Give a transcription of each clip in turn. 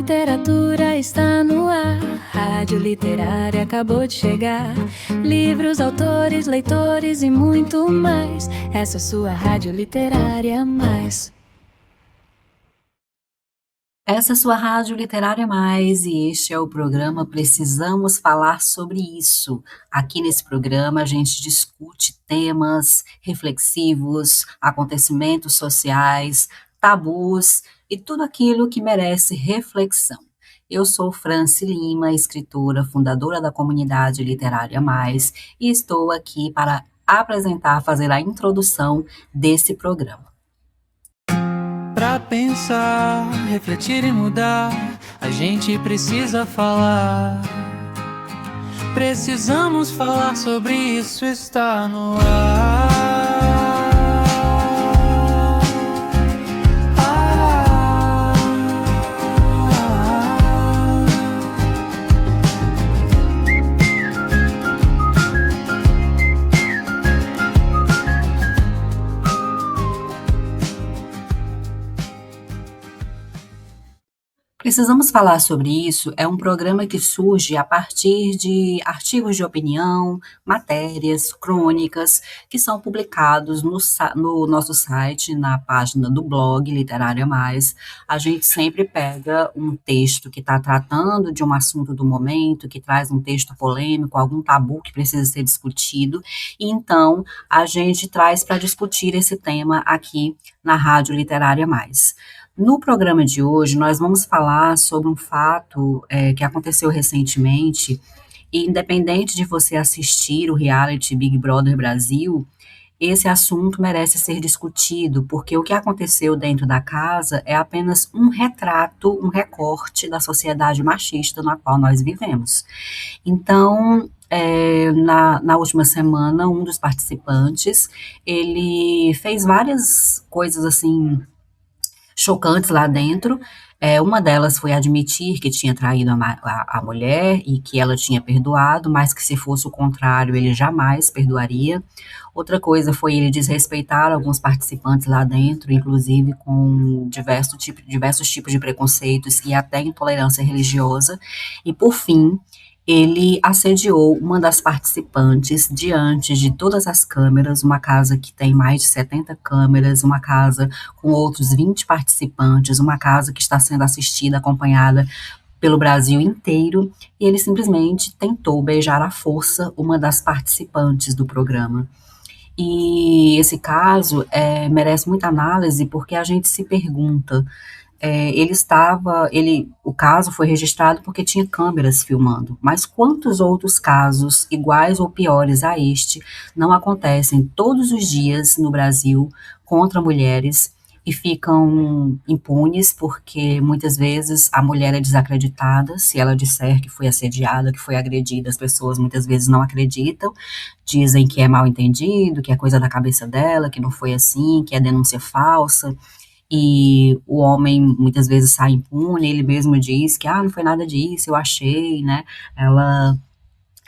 literatura está no ar. Rádio Literária acabou de chegar. Livros, autores, leitores e muito mais. Essa é sua Rádio Literária Mais. Essa é sua Rádio Literária Mais e este é o programa Precisamos Falar Sobre Isso. Aqui nesse programa a gente discute temas reflexivos, acontecimentos sociais, tabus e tudo aquilo que merece reflexão. Eu sou Franci Lima, escritora, fundadora da comunidade Literária Mais e estou aqui para apresentar, fazer a introdução desse programa. Pra pensar, refletir e mudar, a gente precisa falar. Precisamos falar sobre isso, está no ar. Precisamos Falar Sobre Isso é um programa que surge a partir de artigos de opinião, matérias, crônicas, que são publicados no nosso site, na página do blog Literária Mais. A gente sempre pega um texto que está tratando de um assunto do momento, que traz um texto polêmico, algum tabu que precisa ser discutido, e então a gente traz para discutir esse tema aqui na Rádio Literária Mais. No programa de hoje, nós vamos falar sobre um fato que aconteceu recentemente, e independente de você assistir o reality Big Brother Brasil, esse assunto merece ser discutido, porque o que aconteceu dentro da casa é apenas um retrato, um recorte da sociedade machista na qual nós vivemos. Então, na última semana, um dos participantes, ele fez várias coisas assim chocantes lá dentro. Uma delas foi admitir que tinha traído a mulher e que ela tinha perdoado, mas que se fosse o contrário, ele jamais perdoaria. Outra coisa foi ele desrespeitar alguns participantes lá dentro, inclusive com diversos tipos de preconceitos e até intolerância religiosa. E, por fim, ele assediou uma das participantes diante de todas as câmeras, uma casa que tem mais de 70 câmeras, uma casa com outros 20 participantes, uma casa que está sendo assistida, acompanhada pelo Brasil inteiro, e ele simplesmente tentou beijar à força uma das participantes do programa. E esse caso merece muita análise, porque a gente se pergunta, o caso foi registrado porque tinha câmeras filmando, mas quantos outros casos iguais ou piores a este não acontecem todos os dias no Brasil contra mulheres e ficam impunes, porque muitas vezes a mulher é desacreditada. Se ela disser que foi assediada, que foi agredida, as pessoas muitas vezes não acreditam, dizem que é mal entendido, que é coisa da cabeça dela, que não foi assim, que é denúncia falsa. E o homem muitas vezes sai impune, ele mesmo diz que, não foi nada disso, eu achei, né, ela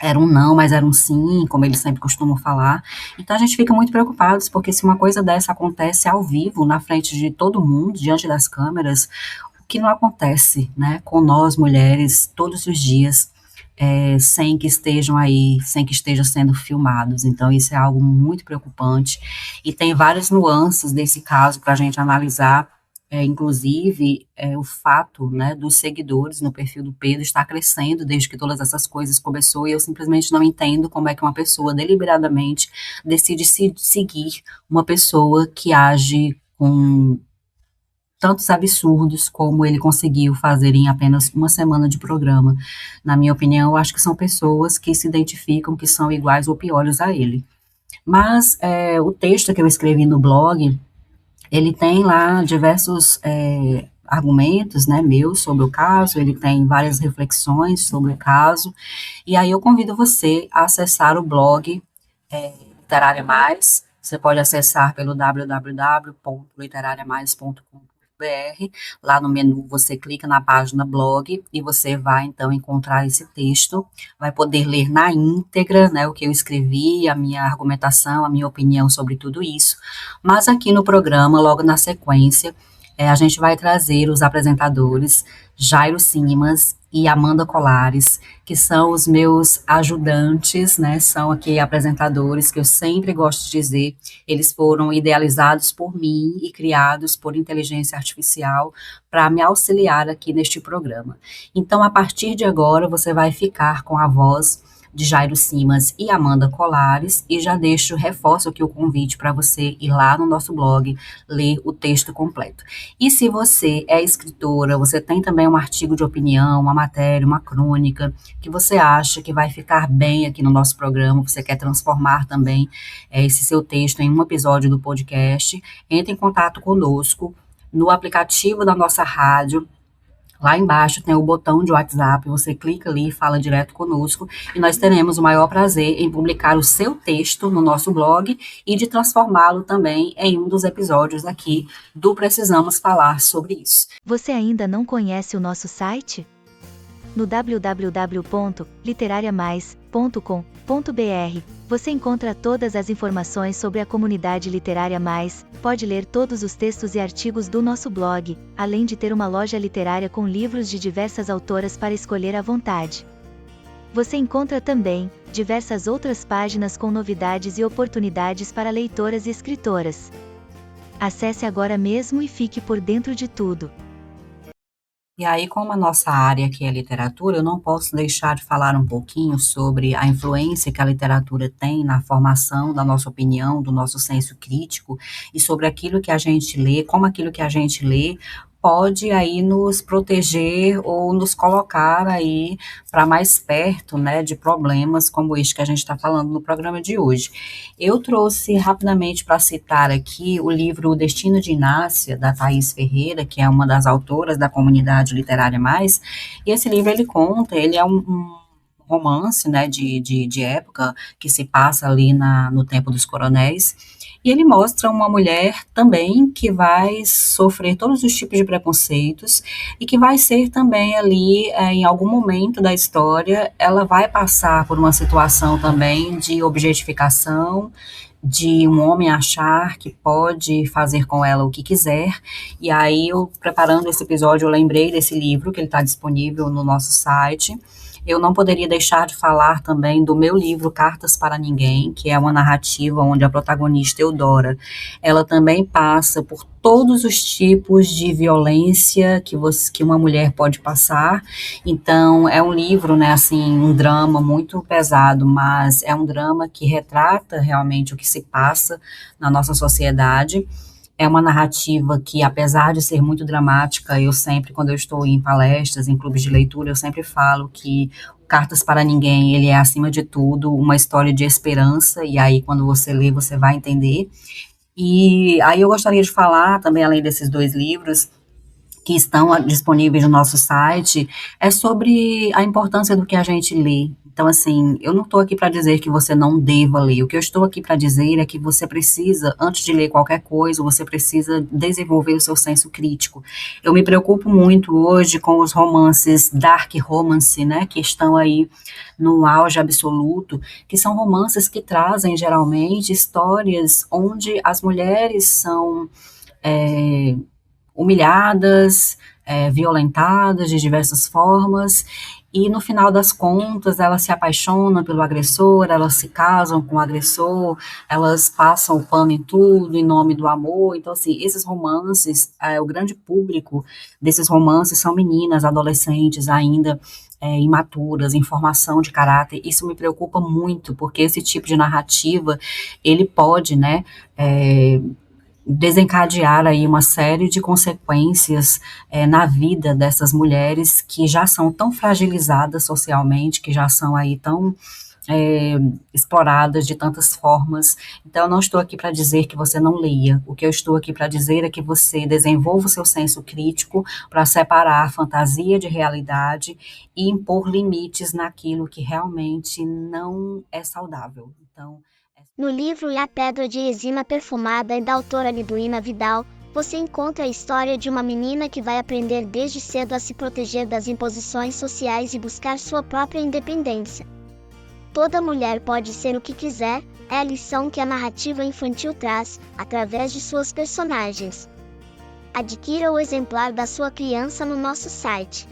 era um não, mas era um sim, como eles sempre costumam falar. Então a gente fica muito preocupados, porque se uma coisa dessa acontece ao vivo, na frente de todo mundo, diante das câmeras, o que não acontece, né, com nós mulheres, todos os dias, sem que estejam aí, sem que estejam sendo filmados. Então isso é algo muito preocupante, e tem várias nuances desse caso para a gente analisar, inclusive o fato, né, dos seguidores no perfil do Pedro estar crescendo desde que todas essas coisas começou, e eu simplesmente não entendo como é que uma pessoa deliberadamente decide seguir uma pessoa que age com tantos absurdos como ele conseguiu fazer em apenas uma semana de programa. Na minha opinião, eu acho que são pessoas que se identificam que são iguais ou piores a ele. Mas o texto que eu escrevi no blog, ele tem lá diversos argumentos, né, meus sobre o caso, ele tem várias reflexões sobre o caso, e aí eu convido você a acessar o blog Literária Mais. Você pode acessar pelo www.literariamais.com.br. Lá no menu você clica na página blog e você vai então encontrar esse texto, vai poder ler na íntegra, né, o que eu escrevi, a minha argumentação, a minha opinião sobre tudo isso. Mas aqui no programa, logo na sequência, A gente vai trazer os apresentadores Jairo Simas e Amanda Colares, que são os meus ajudantes, né? São aqui apresentadores que eu sempre gosto de dizer, eles foram idealizados por mim e criados por inteligência artificial para me auxiliar aqui neste programa. Então, a partir de agora, você vai ficar com a voz de Jairo Simas e Amanda Colares, e já reforço aqui o convite para você ir lá no nosso blog, ler o texto completo. E se você é escritora, você tem também um artigo de opinião, uma matéria, uma crônica, que você acha que vai ficar bem aqui no nosso programa, você quer transformar também esse seu texto em um episódio do podcast, entre em contato conosco no aplicativo da nossa rádio. Lá embaixo tem o botão de WhatsApp, você clica ali e fala direto conosco, e nós teremos o maior prazer em publicar o seu texto no nosso blog e de transformá-lo também em um dos episódios aqui do Precisamos Falar sobre Isso. Você ainda não conhece o nosso site? No www.literariamais.com.br, você encontra todas as informações sobre a comunidade Literária Mais, pode ler todos os textos e artigos do nosso blog, além de ter uma loja literária com livros de diversas autoras para escolher à vontade. Você encontra também diversas outras páginas com novidades e oportunidades para leitoras e escritoras. Acesse agora mesmo e fique por dentro de tudo. E aí, como a nossa área aqui é literatura, eu não posso deixar de falar um pouquinho sobre a influência que a literatura tem na formação da nossa opinião, do nosso senso crítico, e sobre aquilo que a gente lê, como aquilo que a gente lê pode aí nos proteger ou nos colocar aí para mais perto, né, de problemas como este que a gente está falando no programa de hoje. Eu trouxe rapidamente para citar aqui o livro O Destino de Inácia, da Thaís Ferreira, que é uma das autoras da comunidade Literária Mais, e esse livro ele é um romance, né, de época, que se passa ali no tempo dos coronéis, e ele mostra uma mulher também que vai sofrer todos os tipos de preconceitos e que vai ser também ali, em algum momento da história, ela vai passar por uma situação também de objetificação, de um homem achar que pode fazer com ela o que quiser. E aí, eu preparando esse episódio, eu lembrei desse livro, que ele está disponível no nosso site. Eu não poderia deixar de falar também do meu livro Cartas para Ninguém, que é uma narrativa onde a protagonista Eudora, ela também passa por todos os tipos de violência que uma mulher pode passar. Então, é um livro, né, assim, um drama muito pesado, mas é um drama que retrata realmente o que se passa na nossa sociedade. É uma narrativa que, apesar de ser muito dramática, eu sempre, quando eu estou em palestras, em clubes de leitura, eu sempre falo que Cartas para Ninguém, ele é, acima de tudo, uma história de esperança, e aí, quando você lê, você vai entender. E aí eu gostaria de falar, também, além desses dois livros, que estão disponíveis no nosso site, é sobre a importância do que a gente lê. Então, assim, eu não estou aqui para dizer que você não deva ler. O que eu estou aqui para dizer é que você precisa, antes de ler qualquer coisa, você precisa desenvolver o seu senso crítico. Eu me preocupo muito hoje com os romances dark romance, né, que estão aí no auge absoluto, que são romances que trazem, geralmente, histórias onde as mulheres são humilhadas, violentadas de diversas formas, e no final das contas elas se apaixonam pelo agressor, elas se casam com o agressor, elas passam o pano em tudo em nome do amor. Então, assim, esses romances, o grande público desses romances são meninas, adolescentes ainda, imaturas, em formação de caráter. Isso me preocupa muito, porque esse tipo de narrativa, ele pode, né, desencadear aí uma série de consequências na vida dessas mulheres que já são tão fragilizadas socialmente, que já são aí tão exploradas de tantas formas. Então, eu não estou aqui para dizer que você não leia. O que eu estou aqui para dizer é que você desenvolva o seu senso crítico para separar fantasia de realidade e impor limites naquilo que realmente não é saudável. Então, no livro E a Pedra de Enzima Perfumada, da autora Liduína Vidal, você encontra a história de uma menina que vai aprender desde cedo a se proteger das imposições sociais e buscar sua própria independência. Toda mulher pode ser o que quiser, é a lição que a narrativa infantil traz, através de suas personagens. Adquira o exemplar da sua criança no nosso site.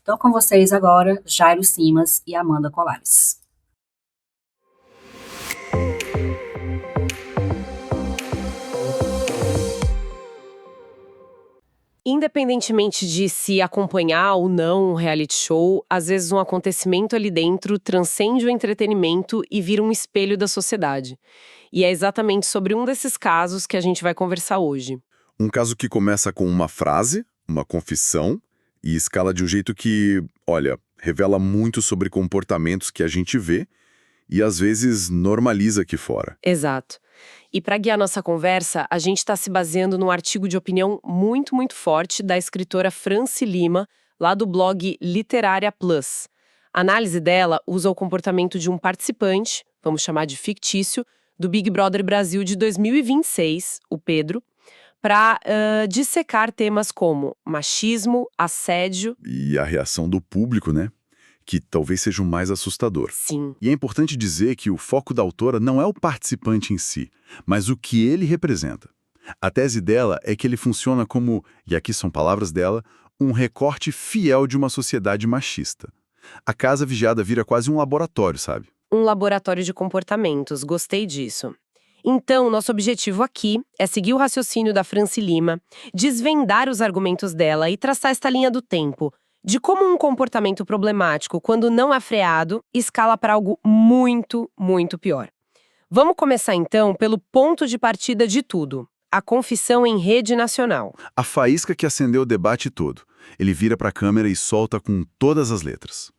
Então, com vocês agora, Jairo Simas e Amanda Colares. Independentemente de se acompanhar ou não um reality show, às vezes um acontecimento ali dentro transcende o entretenimento e vira um espelho da sociedade. E é exatamente sobre um desses casos que a gente vai conversar hoje. Um caso que começa com uma frase, uma confissão, e escala de um jeito que, olha, revela muito sobre comportamentos que a gente vê e às vezes normaliza aqui fora. Exato. E para guiar nossa conversa, a gente está se baseando num artigo de opinião muito forte da escritora Franci Lima, lá do blog Literária Plus. A análise dela usa o comportamento de um participante, vamos chamar de fictício, do Big Brother Brasil de 2026, o Pedro, para dissecar temas como machismo, assédio... E a reação do público, né? Que talvez seja o mais assustador. Sim. E é importante dizer que o foco da autora não é o participante em si, mas o que ele representa. A tese dela é que ele funciona como, e aqui são palavras dela, um recorte fiel de uma sociedade machista. A casa vigiada vira quase um laboratório, sabe? Um laboratório de comportamentos, gostei disso. Então, nosso objetivo aqui é seguir o raciocínio da Franci Lima, desvendar os argumentos dela e traçar esta linha do tempo, de como um comportamento problemático, quando não é freado, escala para algo muito pior. Vamos começar então pelo ponto de partida de tudo, a confissão em rede nacional. A faísca que acendeu o debate todo. Ele vira para a câmera e solta com todas as letras.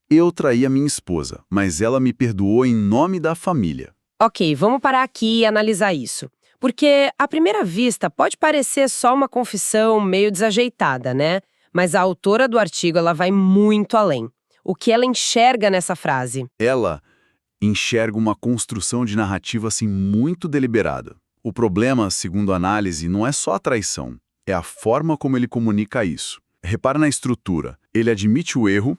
Eu traí a minha esposa, mas ela me perdoou em nome da família. Ok, vamos parar aqui e analisar isso. Porque, à primeira vista, pode parecer só uma confissão meio desajeitada, né? Mas a autora do artigo, ela vai muito além. O que ela enxerga nessa frase? Ela enxerga uma construção de narrativa assim muito deliberada. O problema, segundo a análise, não é só a traição, é a forma como ele comunica isso. Repara na estrutura. Ele admite o erro,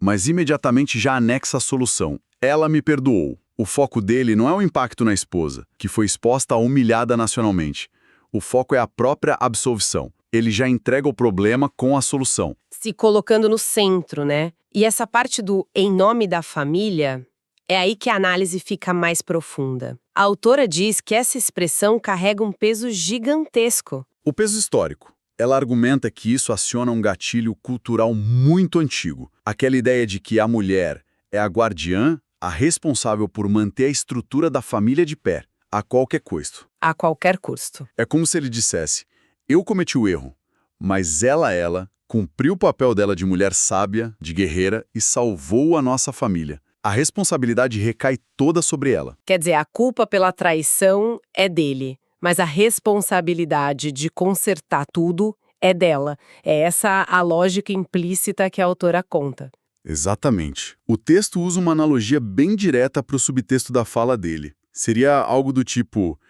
mas imediatamente já anexa a solução. Ela me perdoou. O foco dele não é o impacto na esposa, que foi exposta a humilhada nacionalmente. O foco é a própria absolvição. Ele já entrega o problema com a solução. Se colocando no centro, né? E essa parte do em nome da família, é aí que a análise fica mais profunda. A autora diz que essa expressão carrega um peso gigantesco. O peso histórico. Ela argumenta que isso aciona um gatilho cultural muito antigo. Aquela ideia de que a mulher é a guardiã, a responsável por manter a estrutura da família de pé, a qualquer custo. A qualquer custo. É como se ele dissesse: eu cometi o erro, mas ela, cumpriu o papel dela de mulher sábia, de guerreira e salvou a nossa família. A responsabilidade recai toda sobre ela. Quer dizer, a culpa pela traição é dele, mas a responsabilidade de consertar tudo é dela. É essa a lógica implícita que a autora conta. Exatamente. O texto usa uma analogia bem direta para o subtexto da fala dele. Seria algo do tipo: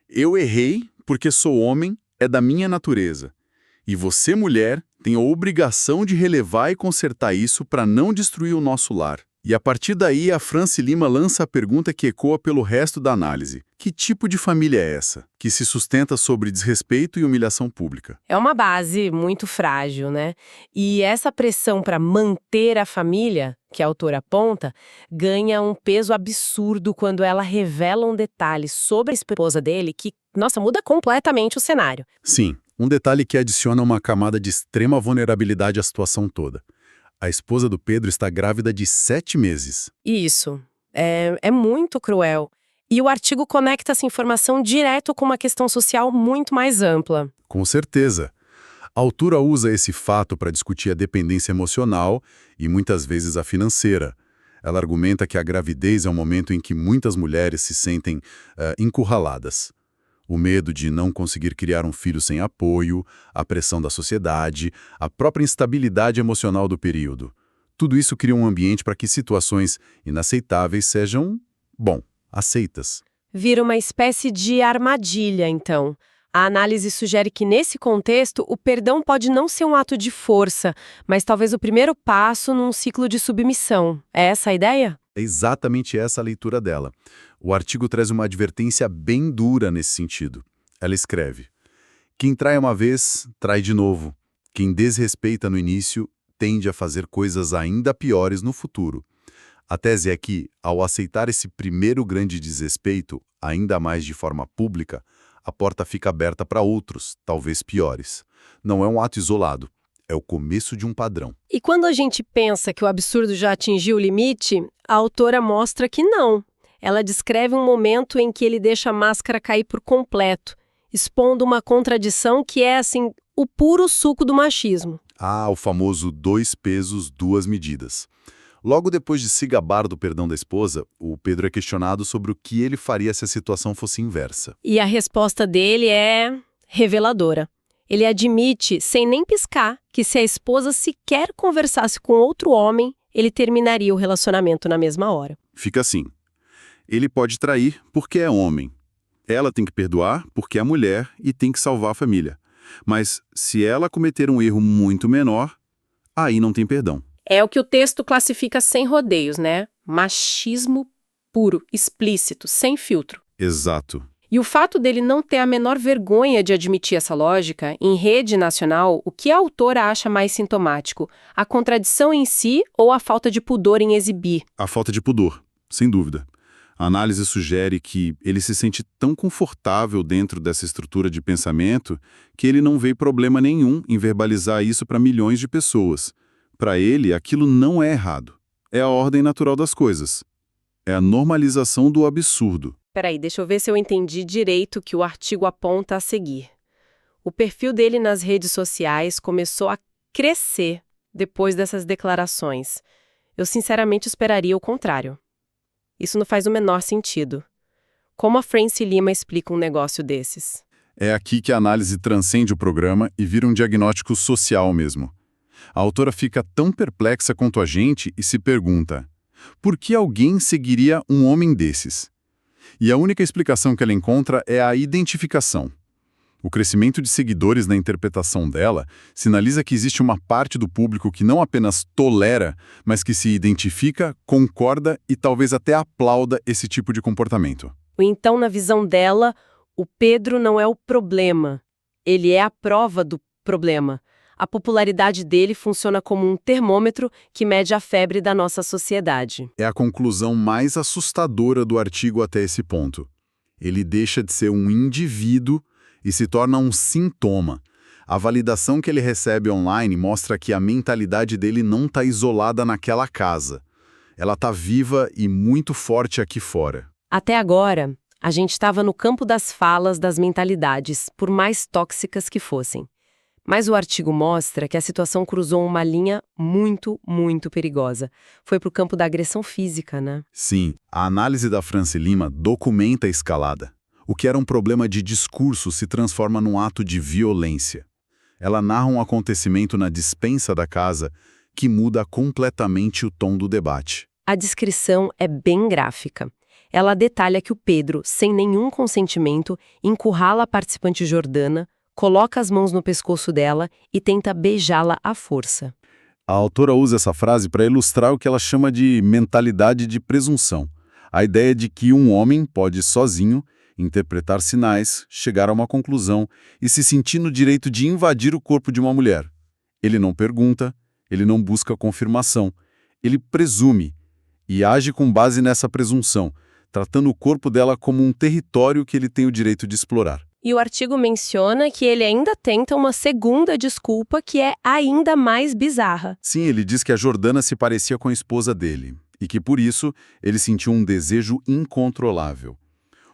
eu errei porque sou homem, é da minha natureza. E você, mulher, tem a obrigação de relevar e consertar isso para não destruir o nosso lar. E a partir daí, a Franci Lima lança a pergunta que ecoa pelo resto da análise. Que tipo de família é essa, que se sustenta sobre desrespeito e humilhação pública? É uma base muito frágil, né? E essa pressão para manter a família, que a autora aponta, ganha um peso absurdo quando ela revela um detalhe sobre a esposa dele que, nossa, muda completamente o cenário. Sim, um detalhe que adiciona uma camada de extrema vulnerabilidade à situação toda. A esposa do Pedro está grávida de 7 meses. Isso. É muito cruel. E o artigo conecta essa informação direto com uma questão social muito mais ampla. Com certeza. A autora usa esse fato para discutir a dependência emocional e muitas vezes a financeira. Ela argumenta que a gravidez é um momento em que muitas mulheres se sentem encurraladas. O medo de não conseguir criar um filho sem apoio, a pressão da sociedade, a própria instabilidade emocional do período. Tudo isso cria um ambiente para que situações inaceitáveis sejam, aceitas. Vira uma espécie de armadilha, então. A análise sugere que, nesse contexto, o perdão pode não ser um ato de força, mas talvez o primeiro passo num ciclo de submissão. É essa a ideia? É exatamente essa a leitura dela. O artigo traz uma advertência bem dura nesse sentido. Ela escreve: Quem trai uma vez, trai de novo. Quem desrespeita no início, tende a fazer coisas ainda piores no futuro. A tese é que, ao aceitar esse primeiro grande desrespeito, ainda mais de forma pública, a porta fica aberta para outros, talvez piores. Não é um ato isolado, é o começo de um padrão. E quando a gente pensa que o absurdo já atingiu o limite, a autora mostra que não. Ela descreve um momento em que ele deixa a máscara cair por completo, expondo uma contradição que é, assim, o puro suco do machismo. Ah, o famoso 2 pesos, 2 medidas. Logo depois de se gabar do perdão da esposa, o Pedro é questionado sobre o que ele faria se a situação fosse inversa. E a resposta dele é reveladora. Ele admite, sem nem piscar, que se a esposa sequer conversasse com outro homem, ele terminaria o relacionamento na mesma hora. Fica assim. Ele pode trair porque é homem. Ela tem que perdoar porque é mulher e tem que salvar a família. Mas se ela cometer um erro muito menor, aí não tem perdão. É o que o texto classifica sem rodeios, né? Machismo puro, explícito, sem filtro. Exato. E o fato dele não ter a menor vergonha de admitir essa lógica, em rede nacional, o que a autora acha mais sintomático? A contradição em si ou a falta de pudor em exibir? A falta de pudor, sem dúvida. A análise sugere que ele se sente tão confortável dentro dessa estrutura de pensamento que ele não vê problema nenhum em verbalizar isso para milhões de pessoas. Para ele, aquilo não é errado. É a ordem natural das coisas. É a normalização do absurdo. Peraí, deixa eu ver se eu entendi direito o que o artigo aponta a seguir. O perfil dele nas redes sociais começou a crescer depois dessas declarações. Eu sinceramente esperaria o contrário. Isso não faz o menor sentido. Como a Franci Lima explica um negócio desses? É aqui que a análise transcende o programa e vira um diagnóstico social mesmo. A autora fica tão perplexa quanto a gente e se pergunta: por que alguém seguiria um homem desses? E a única explicação que ela encontra é a identificação. O crescimento de seguidores na interpretação dela sinaliza que existe uma parte do público que não apenas tolera, mas que se identifica, concorda e talvez até aplauda esse tipo de comportamento. Então, na visão dela, o Pedro não é o problema. Ele é a prova do problema. A popularidade dele funciona como um termômetro que mede a febre da nossa sociedade. É a conclusão mais assustadora do artigo até esse ponto. Ele deixa de ser um indivíduo e se torna um sintoma. A validação que ele recebe online mostra que a mentalidade dele não está isolada naquela casa. Ela está viva e muito forte aqui fora. Até agora, a gente estava no campo das falas das mentalidades, por mais tóxicas que fossem. Mas o artigo mostra que a situação cruzou uma linha muito, muito perigosa. Foi para o campo da agressão física, né? Sim, a análise da Franci Lima documenta a escalada. O que era um problema de discurso se transforma num ato de violência. Ela narra um acontecimento na despensa da casa que muda completamente o tom do debate. A descrição é bem gráfica. Ela detalha que o Pedro, sem nenhum consentimento, encurrala a participante Jordana, coloca as mãos no pescoço dela e tenta beijá-la à força. A autora usa essa frase para ilustrar o que ela chama de mentalidade de presunção. A ideia de que um homem pode sozinho interpretar sinais, chegar a uma conclusão e se sentir no direito de invadir o corpo de uma mulher. Ele não pergunta, ele não busca confirmação, ele presume e age com base nessa presunção, tratando o corpo dela como um território que ele tem o direito de explorar. E o artigo menciona que ele ainda tenta uma segunda desculpa que é ainda mais bizarra. Sim, ele diz que a Jordana se parecia com a esposa dele e que, por isso, ele sentiu um desejo incontrolável.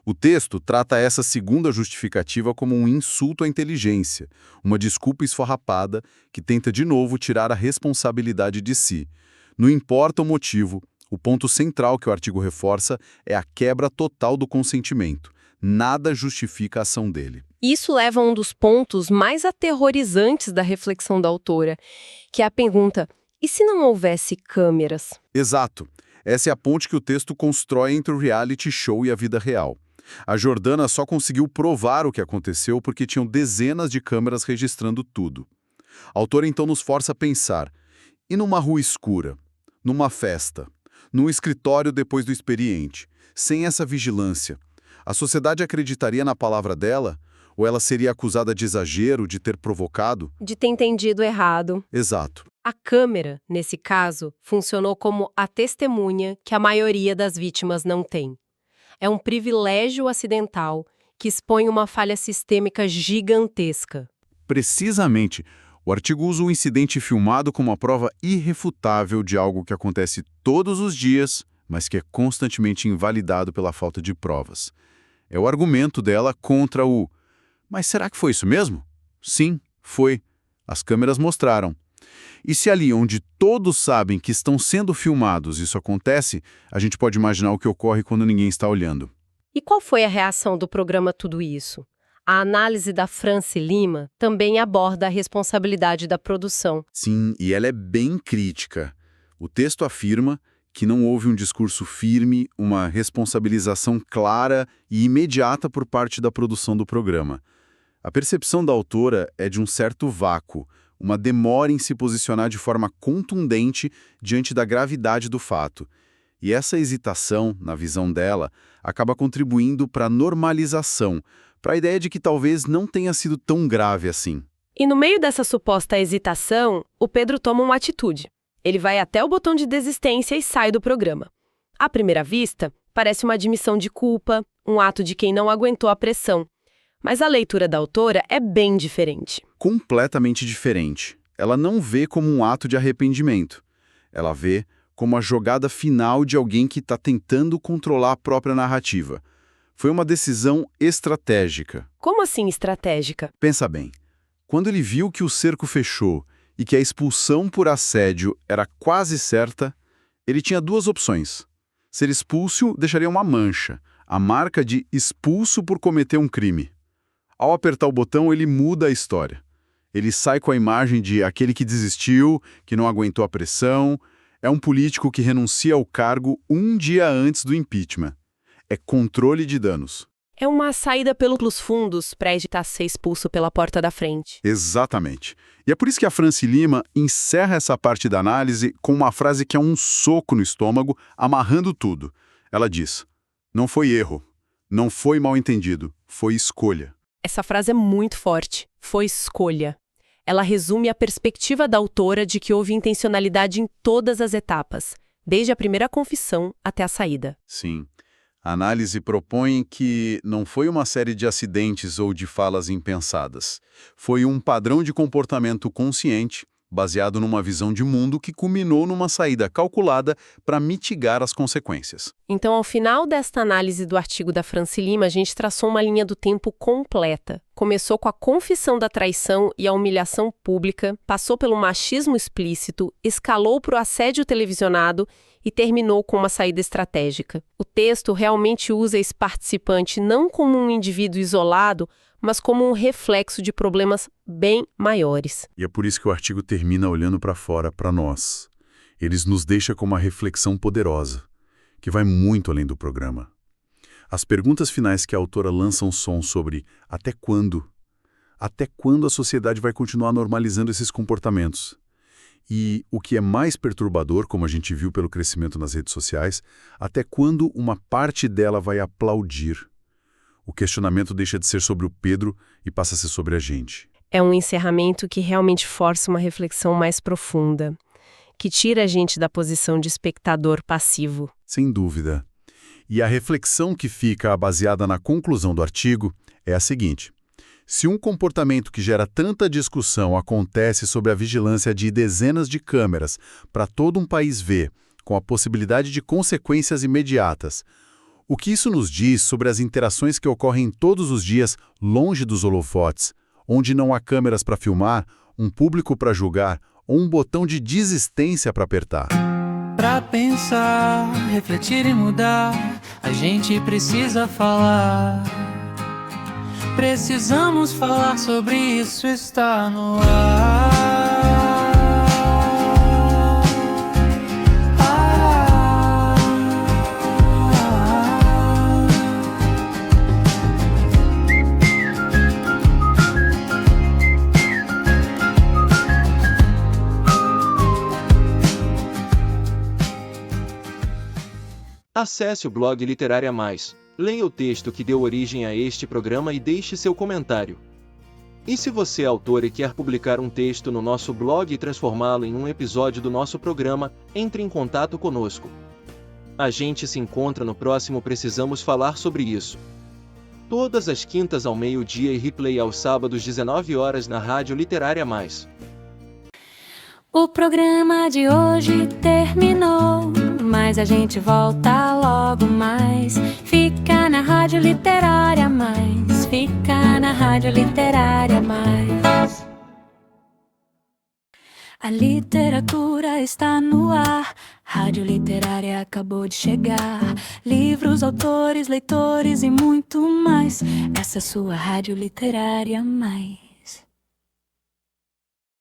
O texto trata essa segunda justificativa como um insulto à inteligência, uma desculpa esfarrapada que tenta de novo tirar a responsabilidade de si. Não importa o motivo, o ponto central que o artigo reforça é a quebra total do consentimento. Nada justifica a ação dele. Isso leva a um dos pontos mais aterrorizantes da reflexão da autora, que é a pergunta: e se não houvesse câmeras? Exato. Essa é a ponte que o texto constrói entre o reality show e a vida real. A Jordana só conseguiu provar o que aconteceu porque tinham dezenas de câmeras registrando tudo. A autora então nos força a pensar: e numa rua escura, numa festa, num escritório depois do experiente, sem essa vigilância, a sociedade acreditaria na palavra dela Ou ela seria acusada de exagero, de ter provocado? De ter entendido errado. Exato. A câmera, nesse caso, funcionou como a testemunha que a maioria das vítimas não tem. É um privilégio acidental que expõe uma falha sistêmica gigantesca. Precisamente, o artigo usa o incidente filmado como uma prova irrefutável de algo que acontece todos os dias, mas que é constantemente invalidado pela falta de provas. É o argumento dela contra o "mas será que foi isso mesmo?" Sim, foi. As câmeras mostraram. E se ali onde todos sabem que estão sendo filmados isso acontece, a gente pode imaginar o que ocorre quando ninguém está olhando. E qual foi a reação do programa Tudo Isso? A análise da France Lima também aborda a responsabilidade da produção. Sim, e ela é bem crítica. O texto afirma que não houve um discurso firme, uma responsabilização clara e imediata por parte da produção do programa. A percepção da autora é de um certo vácuo, uma demora em se posicionar de forma contundente diante da gravidade do fato. E essa hesitação, na visão dela, acaba contribuindo para a normalização, para a ideia de que talvez não tenha sido tão grave assim. E no meio dessa suposta hesitação, o Pedro toma uma atitude. Ele vai até o botão de desistência e sai do programa. À primeira vista, parece uma admissão de culpa, um ato de quem não aguentou a pressão. Mas a leitura da autora é bem diferente. Completamente diferente. Ela não vê como um ato de arrependimento. Ela vê como a jogada final de alguém que está tentando controlar a própria narrativa. Foi uma decisão estratégica. Como assim estratégica? Pensa bem. Quando ele viu que o cerco fechou e que a expulsão por assédio era quase certa, ele tinha duas opções. Ser expulso deixaria uma mancha, a marca de expulso por cometer um crime. Ao apertar o botão, ele muda a história. Ele sai com a imagem de aquele que desistiu, que não aguentou a pressão. É um político que renuncia ao cargo um dia antes do impeachment. É controle de danos. É uma saída pelos fundos para evitar ser expulso pela porta da frente. Exatamente. E é por isso que a France Lima encerra essa parte da análise com uma frase que é um soco no estômago, amarrando tudo. Ela diz: "Não foi erro, não foi mal entendido, foi escolha." Essa frase é muito forte. Foi escolha. Ela resume a perspectiva da autora de que houve intencionalidade em todas as etapas, desde a primeira confissão até a saída. Sim. A análise propõe que não foi uma série de acidentes ou de falas impensadas. Foi um padrão de comportamento consciente, baseado numa visão de mundo que culminou numa saída calculada para mitigar as consequências. Então, ao final desta análise do artigo da France Lima, a gente traçou uma linha do tempo completa. Começou com a confissão da traição e a humilhação pública, passou pelo machismo explícito, escalou para o assédio televisionado e terminou com uma saída estratégica. O texto realmente usa esse participante não como um indivíduo isolado, mas como um reflexo de problemas bem maiores. E é por isso que o artigo termina olhando para fora, para nós. Eles nos deixam com uma reflexão poderosa, que vai muito além do programa. As perguntas finais que a autora lançam são sobre até quando? Até quando a sociedade vai continuar normalizando esses comportamentos? E o que é mais perturbador, como a gente viu pelo crescimento nas redes sociais, até quando uma parte dela vai aplaudir? O questionamento deixa de ser sobre o Pedro e passa a ser sobre a gente. É um encerramento que realmente força uma reflexão mais profunda, que tira a gente da posição de espectador passivo. Sem dúvida. E a reflexão que fica baseada na conclusão do artigo é a seguinte: se um comportamento que gera tanta discussão acontece sob a vigilância de dezenas de câmeras para todo um país ver, com a possibilidade de consequências imediatas, o que isso nos diz sobre as interações que ocorrem todos os dias longe dos holofotes, onde não há câmeras para filmar, um público para julgar ou um botão de desistência para apertar? Pra pensar, refletir e mudar, a gente precisa falar. Precisamos falar sobre isso, está no ar. Acesse o blog Literária Mais, Leia o texto que deu origem a este programa e deixe seu comentário. E se você é autor e quer publicar um texto no nosso blog e transformá-lo em um episódio do nosso programa, entre em contato conosco. A gente se encontra no próximo Precisamos Falar Sobre Isso. Todas as quintas ao meio-dia e replay aos sábados 19 horas na Rádio Literária Mais. O programa de hoje terminou, mas a gente volta logo mais. Fica na Rádio Literária Mais, fica na Rádio Literária Mais. A literatura está no ar, Rádio Literária acabou de chegar. Livros, autores, leitores e muito mais. Essa é sua Rádio Literária Mais.